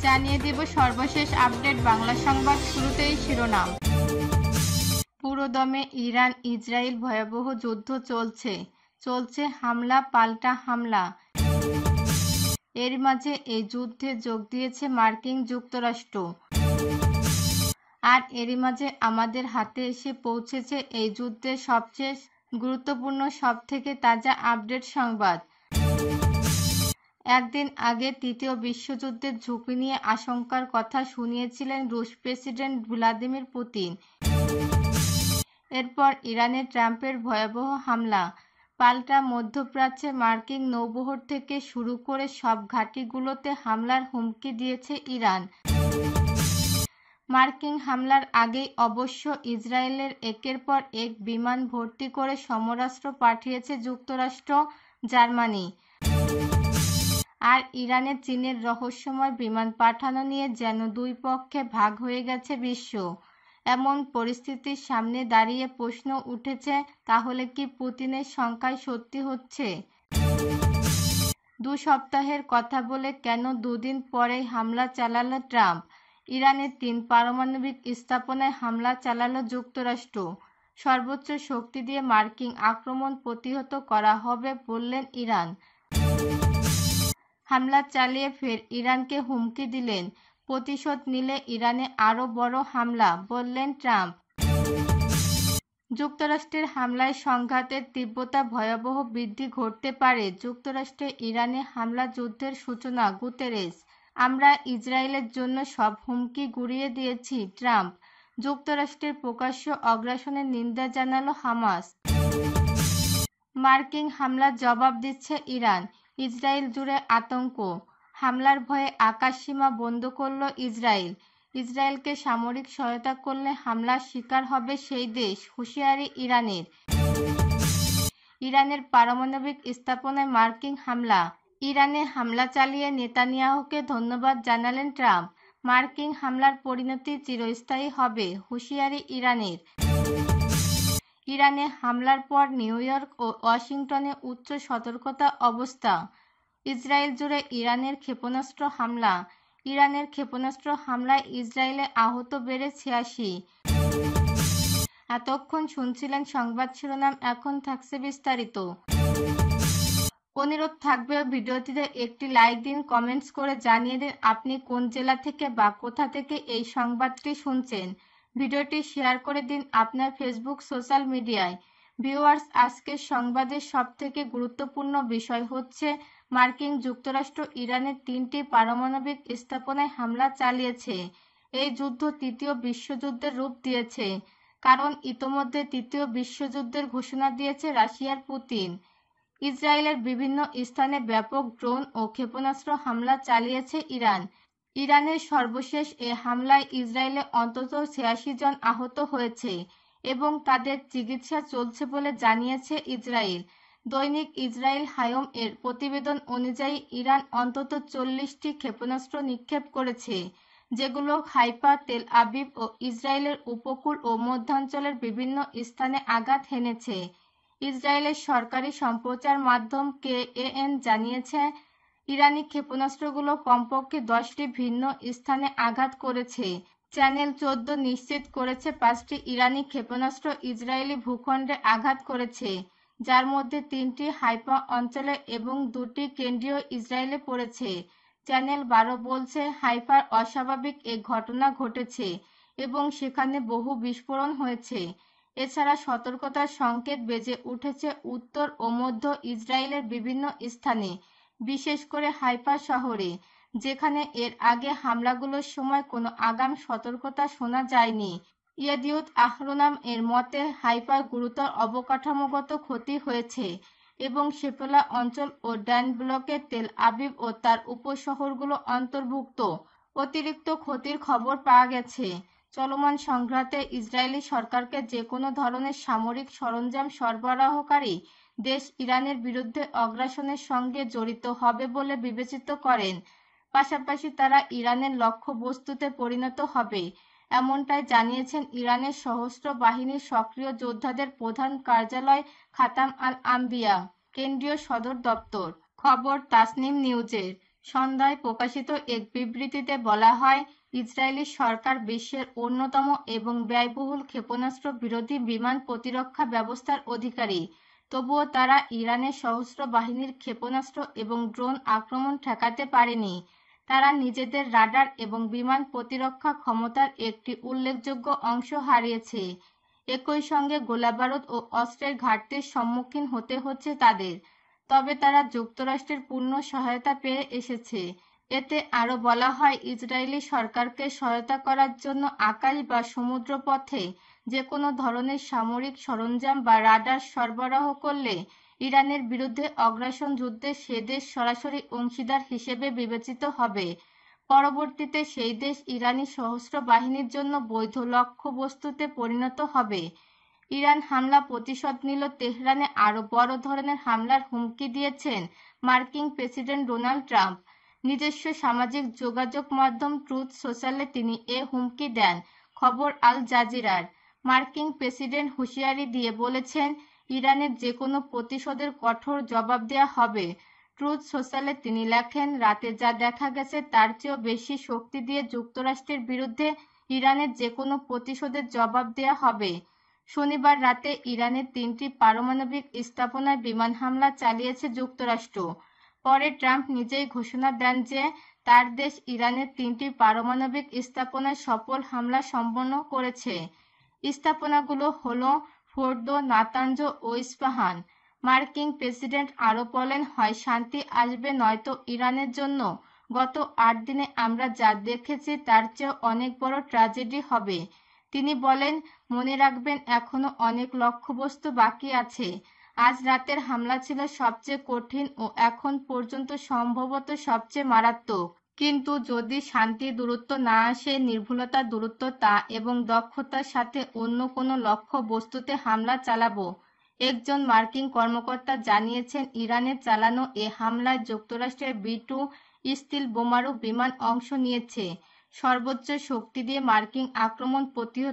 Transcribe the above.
জানিয়ে দিব সর্বশেষ আপডেট বাংলা সংবাদ। শুরুতেই শিরোনাম। পুরোদমে ইরান ইসরায়েল ভয়াবহ যুদ্ধ চলছে হামলা পাল্টা হামলা। এর মাঝে এই যুদ্ধে যোগ দিয়েছে মার্কিন যুক্তরাষ্ট্র। আর এরই মাঝে আমাদের হাতে এসে পৌঁছেছে এই যুদ্ধের সবচেয়ে গুরুত্বপূর্ণ সবথেকে তাজা আপডেট সংবাদ। একদিন আগে তৃতীয় বিশ্বযুদ্ধের ঝুঁকি নিয়ে আশঙ্কার কথা শুনিয়েছিলেন রুশ প্রেসিডেন্ট ভ্লাদিমির পুতিন। এরপর ইরানে ট্রাম্পের ভয়াবহ হামলা পাল্টা। মধ্যপ্রাচ্যে মার্কিন নৌবহর থেকে শুরু করে সব ঘাঁটিগুলোতে হামলার হুমকি দিয়েছে ইরান। মার্কিন হামলার আগেই অবশ্য ইসরায়েলের একের পর এক বিমান ভর্তি করে সমরাস্ত্র পাঠিয়েছে যুক্তরাষ্ট্র, জার্মানি। আর ইরানে চীনের রহস্যময় বিমান পাঠানো নিয়ে যেন দুই পক্ষে ভাগ হয়ে গেছে বিশ্ব। এমন পরিস্থিতির সামনে দাঁড়িয়ে প্রশ্ন উঠেছে, তাহলে কি পুতিনের শঙ্কায় সত্যি হচ্ছে? 2 সপ্তাহের কথা বলে কেন দুদিন পরেই হামলা চালালো ট্রাম্প? ইরানের 3 পারমাণবিক স্থাপনায় হামলা চালালো যুক্তরাষ্ট্র। সর্বোচ্চ শক্তি দিয়ে মার্কিন আক্রমণ প্রতিহত করা হবে বললেন ইরান। হামলা চালিয়ে ফের ইরানকে হুমকি দিলেন, প্রতিশোধ নিলে ইরানে আরও বড় হামলা, বললেন ট্রাম্প। যুক্তরাষ্ট্রের হামলায় সংঘাতের তীব্রতা ভয়াবহ বৃদ্ধি ঘটতে পারে। যুক্তরাষ্ট্রে ইরানে হামলা যুদ্ধের সূচনা। গুতেরেস, আমরা ইসরায়েলের জন্য সব হুমকি গুঁড়িয়ে দিয়েছি, ট্রাম্প। যুক্তরাষ্ট্রের প্রকাশ্য আগ্রাসনের নিন্দা জানালো হামাস। মার্কিন হামলার জবাব দিচ্ছে ইরান। ইসরায়েল জুড়ে আতঙ্ক। হামলার ভয়ে আকাশসীমা বন্ধ করল ইসরায়েল। ইসরায়েলকে সামরিক সহায়তা করলে হামলার শিকার হবে সেই দেশ, হুঁশিয়ারি ইরানের। ইরানের পারমাণবিক স্থাপনায় মার্কিন হামলা। ইরানে হামলা চালিয়ে নেতানিয়াহুকে ধন্যবাদ জানালেন ট্রাম্প। মার্কিন হামলার পরিণতি চিরস্থায়ী হবে, হুঁশিয়ারি ইরানের। ইরানে হামলার পর নিউ ইয়র্ক ও ওয়াশিংটনে উচ্চ সতর্কতা অবস্থা। ইসরায়েল জুড়ে ইরানের ক্ষেপণাস্ত্র হামলা। ইরানের ক্ষেপণাস্ত্র হামলায় ইসরায়েলে আহত বেড়ে 86। এতক্ষণ শুনছিলেন সংবাদ শিরোনাম, এখন থাকছে বিস্তারিত। অনুরোধ থাকবে ভিডিওটিতে একটি লাইক দিন, কমেন্টস করে জানিয়ে দিন আপনি কোন জেলা থেকে বা কোথা থেকে এই সংবাদটি শুনছেন। ভিডিওটি শেয়ার করে দিন আপনার ফেসবুক সোশ্যাল মিডিয়ায়। ভিউয়ার্স, আজকের সংবাদের সবথেকে গুরুত্বপূর্ণ বিষয় হচ্ছে মার্কিন যুক্তরাষ্ট্র ইরানের 3টি পারমাণবিক স্থাপনায় হামলা চালিয়েছে। এই যুদ্ধ তৃতীয় বিশ্বযুদ্ধের রূপ দিয়েছে, কারণ ইতোমধ্যে তৃতীয় বিশ্বযুদ্ধের ঘোষণা দিয়েছে রাশিয়ার পুতিন। ইসরায়েলের বিভিন্ন স্থানে ব্যাপক ড্রোন ও ক্ষেপণাস্ত্র হামলা চালিয়েছে ইরান। ইরানের সর্বশেষ এ হামলায় ইসরায়েলে অন্তত 86 জন আহত হয়েছে এবং তাদের চিকিৎসা চলছে বলে জানিয়েছে ইসরায়েল। দৈনিক ইসরায়েল হায়ম এর প্রতিবেদন অনুযায়ী ইরান অন্তত 40টি ক্ষেপণাস্ত্র নিক্ষেপ করেছে, যেগুলো হাইফা, তেল আবিব ও ইসরায়েলের উপকূল ও মধ্যাঞ্চলের বিভিন্ন স্থানে আঘাত হেনেছে। ইসরায়েলের সরকারি সম্প্রচার মাধ্যম কেএন জানিয়েছে, ইরানি ক্ষেপণাস্ত্রগুলো কমপক্ষে 10টি ভিন্ন স্থানে আঘাত করেছে। চ্যানেল 14 নিশ্চিত করেছে 5টি ইরানি ক্ষেপণাস্ত্র ইসরায়েলি ভূখণ্ডে আঘাত করেছে, যার মধ্যে 3টি হাইফা অঞ্চলে এবং 2টি কেন্দ্রীয় ইসরায়েলে পড়েছে। চ্যানেল 12 বলছে, হাইফার অস্বাভাবিক এক ঘটনা ঘটেছে এবং সেখানে বহু বিস্ফোরণ হয়েছে। এছাড়া সতর্কতার সংকেত বেজে উঠেছে উত্তর ও মধ্য ইসরায়েলের বিভিন্ন স্থানে, বিশেষ করে হাইফা শহরে, যেখানে এর আগে হামলাগুলোর সময় কোনো আগাম সতর্কতা শোনা যায়নি। ইয়েদিউত আহরোনাম এর মতে, হাইফার গুরুতর অবকাঠামোগত ক্ষতি হয়েছে এবং শেপেলা অঞ্চল ও ড্যান ব্লকের তেল আবিব ও তার উপশহরগুলো অন্তর্ভুক্ত। অতিরিক্ত ক্ষতির খবর পাওয়া গেছে। চলমান সংঘাতে ইসরায়েলি সরকারকে যে কোনো ধরনের সামরিক সরঞ্জাম সরবরাহকারী দেশ ইরানের বিরুদ্ধে অগ্রাসনের সঙ্গে জড়িত হবে বলে বিবেচিত করেন। পাশাপাশি তারা ইরানের লক্ষ্যবস্তুতে পরিণত হবে, এমনটাই জানিয়েছেন ইরানের সশস্ত্র বাহিনীর সক্রিয় যোদ্ধাদের প্রধান কার্যালয় খাতাম আল আম্বিয়া কেন্দ্রীয় সদর দপ্তর। খবর তাসনিম নিউজের। সন্ধ্যায় প্রকাশিত এক বিবৃতিতে বলা হয়, ইসরায়েলি সরকার বিশ্বের অন্যতম এবং ব্যয়বহুল ক্ষেপণাস্ত্র বিরোধী বিমান প্রতিরক্ষা ব্যবস্থার অধিকারী। তবুও তারা ইরানের সশস্ত্র বাহিনীর ক্ষেপণাস্ত্র এবং ড্রোন আক্রমণ ঠেকাতে পারেনি। তারা নিজেদের রাডার এবং বিমান প্রতিরক্ষা ক্ষমতার একটি উল্লেখযোগ্য অংশ হারিয়েছে। একই সঙ্গে গোলাবারুদ ও অস্ত্রের ঘাটতির সম্মুখীন হতে হচ্ছে তাদের। তবে তারা যুক্তরাষ্ট্রের পূর্ণ সহায়তা পেয়ে এসেছে। এতে আরও বলা হয়, ইসরায়েলি সরকারকে সহায়তা করার জন্য আকাশ বা সমুদ্রপথে যে কোনো ধরনের সামরিক সরঞ্জাম বা রাডার সরবরাহ করলে ইরানের বিরুদ্ধে অগ্রাসন যুদ্ধে সে দেশ সরাসরি অংশীদার হিসেবে বিবেচিত হবে। পরবর্তীতে সেই দেশ ইরানি সশস্ত্র বাহিনীর জন্য বৈধ লক্ষ্যবস্তুতে পরিণত হবে। ইরান হামলা প্রতিশোধ নিল। তেহরানে আরও বড় ধরনের হামলার হুমকি দিয়েছেন মার্কিন প্রেসিডেন্ট ডোনাল্ড ট্রাম্প। নিজস্ব সামাজিক যোগাযোগ মাধ্যম ট্রুথ সোশ্যালে তিনি এ হুমকি দেন। খবর আল জাজিরার। মার্কিন প্রেসিডেন্ট হুঁশিয়ারি দিয়ে বলেছেন, ইরানের যে কোনো প্রতিশোধের কঠোর জবাব দেওয়া হবে। ট্রুথ সোশ্যালে তিনি লেখেন, রাতে যা দেখা গেছে তার চেয়েও বেশি শক্তি দিয়ে যুক্তরাষ্ট্রের বিরুদ্ধে ইরানের যে কোনো প্রতিশোধের জবাব দেওয়া হবে। শনিবার রাতে ইরানের 3টি পারমাণবিক স্থাপনায় বিমান হামলা চালিয়েছে যুক্তরাষ্ট্র। পরে ট্রাম্প নিজেই ঘোষণা দেন যে তার দেশ ইরানের 3টি পারমাণবিক স্থাপনায় সফল হামলা সম্পন্ন করেছে। স্থাপনাগুলো হলো ফোর্দো, নাতানজ ও ইস্পাহান। মার্কিন প্রেসিডেন্ট আরও বলেন, হয় শান্তি আসবে নয়তো ইরানের জন্য গত 8 দিনে আমরা যা দেখেছি তার চেয়েও অনেক বড় ট্র্যাজেডি হবে। তিনি বলেন, মনে রাখবেন এখনো অনেক লক্ষ্যবস্তু বাকি আছে। আজ রাতের হামলা ছিল সবচেয়ে কঠিন ও এখন পর্যন্ত সম্ভবত সবচেয়ে মারাত্মক। কিন্তু যদি শান্তি দূরত্ব না আসে, নির্ভুলতা দূরত্বতা এবং দক্ষতার সাথে অন্য কোনো লক্ষ্য বস্তুতে হামলা চালাবো। একজন মার্কিন কর্মকর্তা জানিয়েছেন, ইরানের চালানো এ হামলায় যুক্তরাষ্ট্রের B-2 স্টিল বোমারু বিমান অংশ নিয়েছে। সর্বোচ্চ শক্তি দিয়ে মার্কিন আক্রমণ প্রতিহত